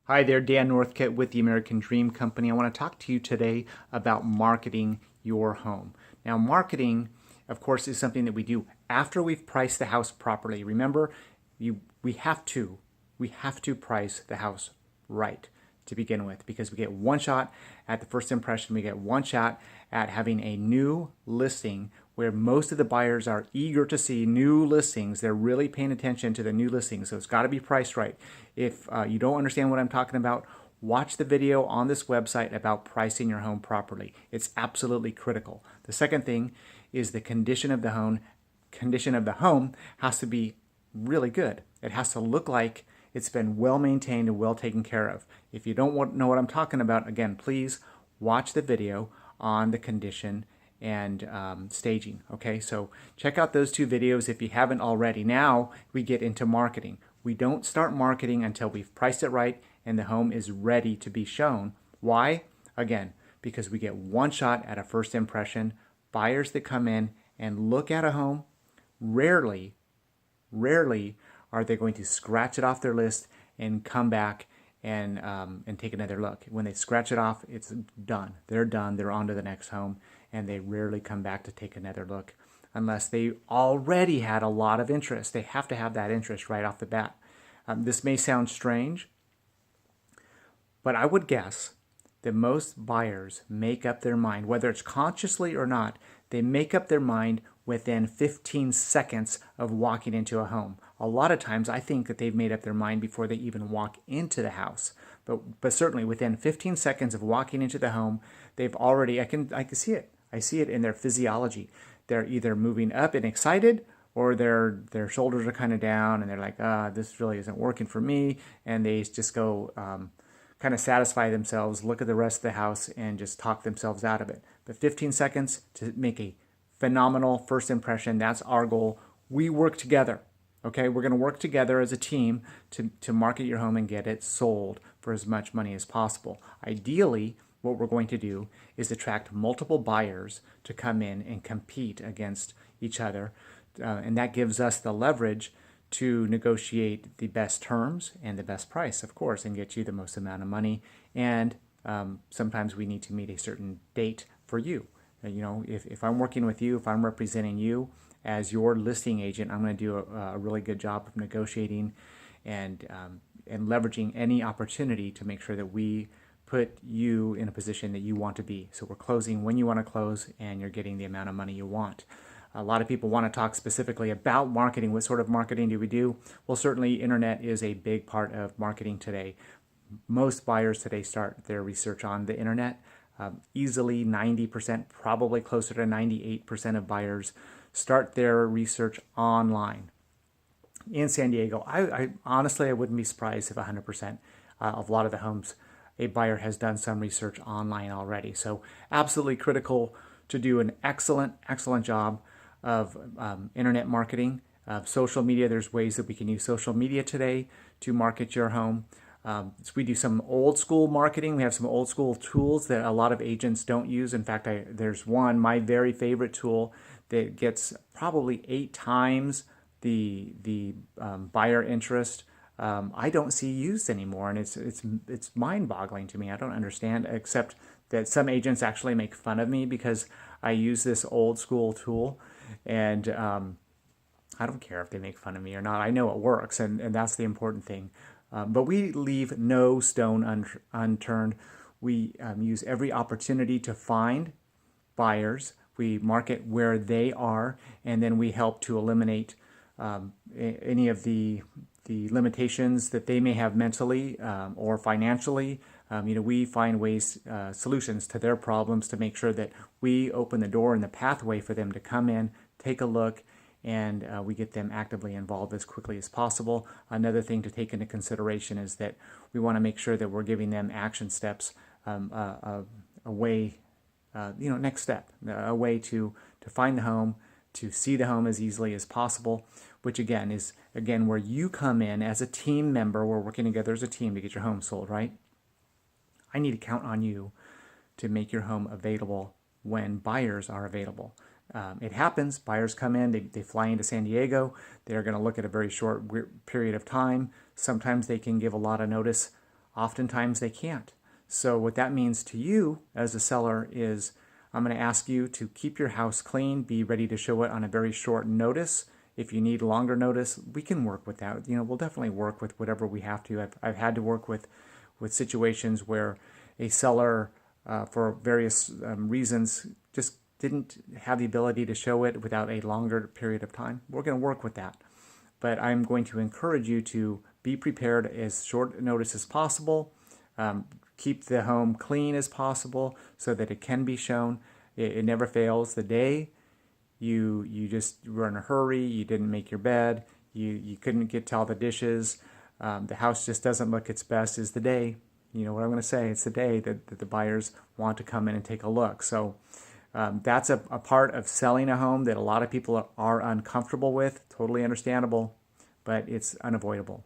Hi there, Dan Northcutt with the American Dream Company. I want to talk to you today about marketing your home. Now, marketing, of course, is something that we do after we've priced the house properly. Remember, we have to price the house right to begin with, because we get one shot at the first impression. We get one shot at having a new listing where most of the buyers are eager to see new listings. They're really paying attention to the new listings, so it's got to be priced right. If you don't understand what I'm talking about, watch the video on this website about pricing your home properly. It's absolutely critical. The second thing is the condition of the home. Condition of the home has to be really good. It has to look like it's been well maintained and well taken care of. If you don't know what I'm talking about, again, please watch the video on the condition and staging. Okay, so check out those two videos if you haven't already. Now we get into marketing. We don't start marketing until we've priced it right and the home is ready to be shown. Why? Again, because we get one shot at a first impression. Buyers that come in and look at a home, rarely are they going to scratch it off their list and come back and take another look. When they scratch it off, it's done. They're done. They're on to the next home, and they rarely come back to take another look unless they already had a lot of interest. They have to have that interest right off the bat. This may sound strange, but I would guess that most buyers make up their mind, whether it's consciously or not, they make up their mind within 15 seconds of walking into a home. A lot of times I think that they've made up their mind before they even walk into the house. But certainly within 15 seconds of walking into the home, they've already, I can see it. I see it in their physiology. They're either moving up and excited, or their shoulders are kind of down and they're like, this really isn't working for me. And they just go kind of satisfy themselves, look at the rest of the house, and just talk themselves out of it. But 15 seconds to make a phenomenal first impression, that's our goal. We work together. Okay, we're going to work together as a team to market your home and get it sold for as much money as possible. Ideally, what we're going to do is attract multiple buyers to come in and compete against each other. And that gives us the leverage to negotiate the best terms and the best price, of course, and get you the most amount of money. And sometimes we need to meet a certain date for you. You know, if I'm working with you, if I'm representing you as your listing agent, I'm going to do a really good job of negotiating and leveraging any opportunity to make sure that we put you in a position that you want to be. So we're closing when you want to close, and you're getting the amount of money you want. A lot of people want to talk specifically about marketing. What sort of marketing do we do? Well, certainly internet is a big part of marketing today. Most buyers today start their research on the internet. Easily 90%, probably closer to 98% of buyers start their research online. In San Diego, I honestly, I wouldn't be surprised if 100% of a lot of the homes a buyer has done some research online already. So absolutely critical to do an excellent job of internet marketing. Social media, there's ways that we can use social media today to market your home. So we do some old school marketing. We have some old school tools that a lot of agents don't use. In fact, there's one, my very favorite tool, that gets probably 8 times the buyer interest. I don't see used anymore, and it's mind-boggling to me. I don't understand, except that some agents actually make fun of me because I use this old school tool, and I don't care if they make fun of me or not. I know it works, and that's the important thing. But we leave no stone unturned. We use every opportunity to find buyers. We market where they are, and then we help to eliminate any of the limitations that they may have mentally or financially. We find ways, solutions to their problems to make sure that we open the door and the pathway for them to come in, take a look, and we get them actively involved as quickly as possible. Another thing to take into consideration is that we want to make sure that we're giving them action steps, a way, next step, a way to find the home, to see the home as easily as possible, which again is where you come in as a team member. We're working together as a team to get your home sold, right? I need to count on you to make your home available when buyers are available. It happens, buyers come in, they fly into San Diego, they're going to look at a very short period of time. Sometimes they can give a lot of notice. Oftentimes they can't. So what that means to you as a seller is I'm going to ask you to keep your house clean, be ready to show it on a very short notice. If you need longer notice, we can work with that. We'll definitely work with whatever we have to. I've had to work with situations where a seller, for various reasons, just didn't have the ability to show it without a longer period of time. We're going to work with that. But I'm going to encourage you to be prepared as short notice as possible. Keep the home clean as possible so that it can be shown. It never fails. The day you just were in a hurry, you didn't make your bed, you couldn't get to all the dishes, the house just doesn't look its best, is the day, you know what I'm going to say, it's the day that the buyers want to come in and take a look. So that's a part of selling a home that a lot of people are uncomfortable with. Totally understandable, but it's unavoidable.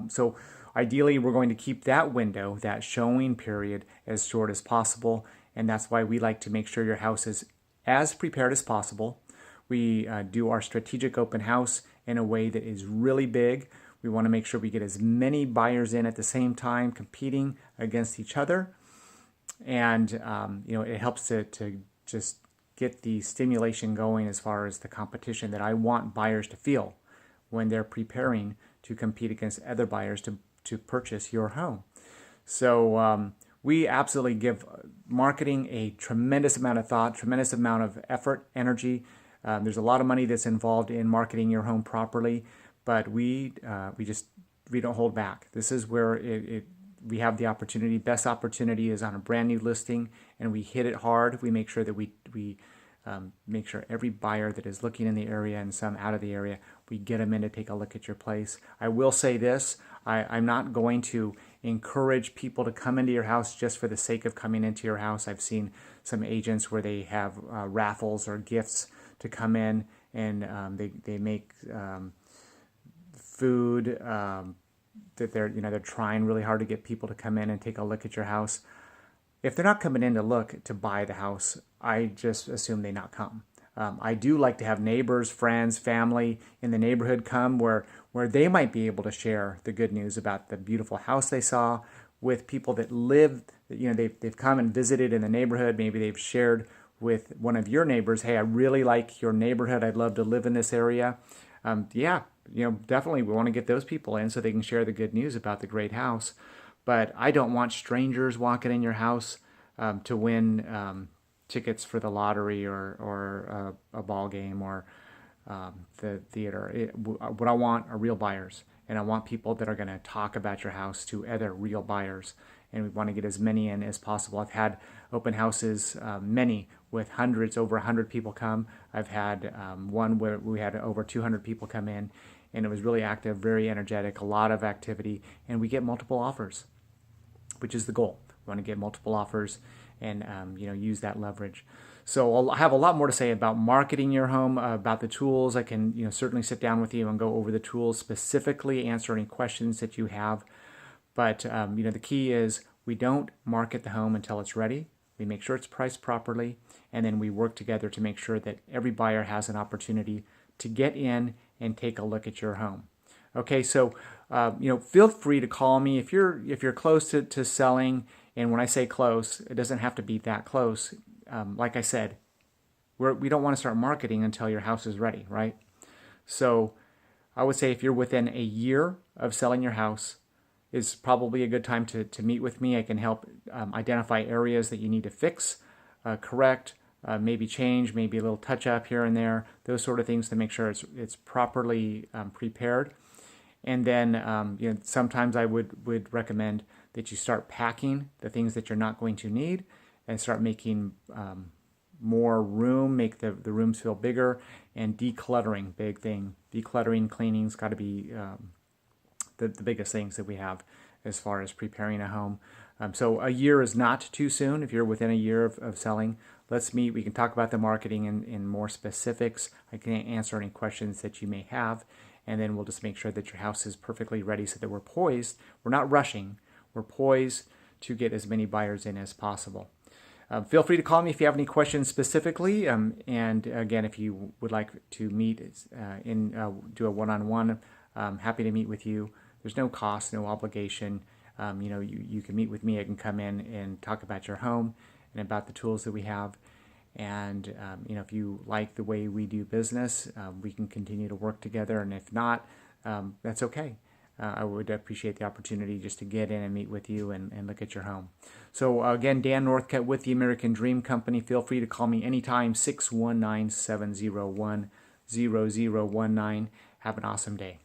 So ideally, we're going to keep that window, that showing period, as short as possible. And that's why we like to make sure your house is as prepared as possible. We do our strategic open house in a way that is really big. We want to make sure we get as many buyers in at the same time, competing against each other. And it helps to just get the stimulation going as far as the competition that I want buyers to feel when they're preparing to compete against other buyers to purchase your home. So we absolutely give marketing a tremendous amount of thought, tremendous amount of effort, energy. There's a lot of money that's involved in marketing your home properly, but we don't hold back. This is where we have the opportunity. Best opportunity is on a brand new listing, and we hit it hard. We make sure that we make sure every buyer that is looking in the area and some out of the area, we get them in to take a look at your place. I will say this, I'm not going to encourage people to come into your house just for the sake of coming into your house. I've seen some agents where they have raffles or gifts to come in, and they make food that they're trying really hard to get people to come in and take a look at your house. If they're not coming in to look to buy the house, I just assume they not come. I do like to have neighbors, friends, family in the neighborhood come where they might be able to share the good news about the beautiful house they saw with people that live, they've come and visited in the neighborhood. Maybe they've shared with one of your neighbors, hey, I really like your neighborhood. I'd love to live in this area. Definitely we want to get those people in so they can share the good news about the great house. But I don't want strangers walking in your house to win tickets for the lottery or a ball game or the theater. What I want are real buyers, and I want people that are going to talk about your house to other real buyers. And we want to get as many in as possible. I've had open houses, many with hundreds, over 100 people come. I've had one where we had over 200 people come in, and it was really active, very energetic, a lot of activity, and we get multiple offers, which is the goal. We want to get multiple offers and use that leverage. So I'll have a lot more to say about marketing your home, about the tools. I can certainly sit down with you and go over the tools specifically, answer any questions that you have. But the key is we don't market the home until it's ready. We make sure it's priced properly, and then we work together to make sure that every buyer has an opportunity to get in and take a look at your home. Okay, so feel free to call me if you're close to selling. And when I say close, it doesn't have to be that close. Like I said, we don't want to start marketing until your house is ready, right? So I would say if you're within a year of selling your house, is probably a good time to meet with me. I can help identify areas that you need to fix, correct, maybe change, maybe a little touch up here and there, those sort of things to make sure it's properly prepared. And then sometimes I would recommend that you start packing the things that you're not going to need and start making more room, make the rooms feel bigger, and decluttering, big thing. Decluttering, cleaning's got to be the biggest things that we have as far as preparing a home. So a year is not too soon. If you're within a year of selling, let's meet. We can talk about the marketing in more specifics. I can answer any questions that you may have, and then we'll just make sure that your house is perfectly ready so that we're poised. We're not rushing. We're poised to get as many buyers in as possible. Feel free to call me if you have any questions specifically. And again, if you would like to meet do a one-on-one, happy to meet with you. There's no cost, no obligation. you can meet with me. I can come in and talk about your home and about the tools that we have. And if you like the way we do business, we can continue to work together. And if not, that's okay. I would appreciate the opportunity just to get in and meet with you and look at your home. So again, Dan Northcutt with the American Dream Company. Feel free to call me anytime, 619-701-0019. Have an awesome day.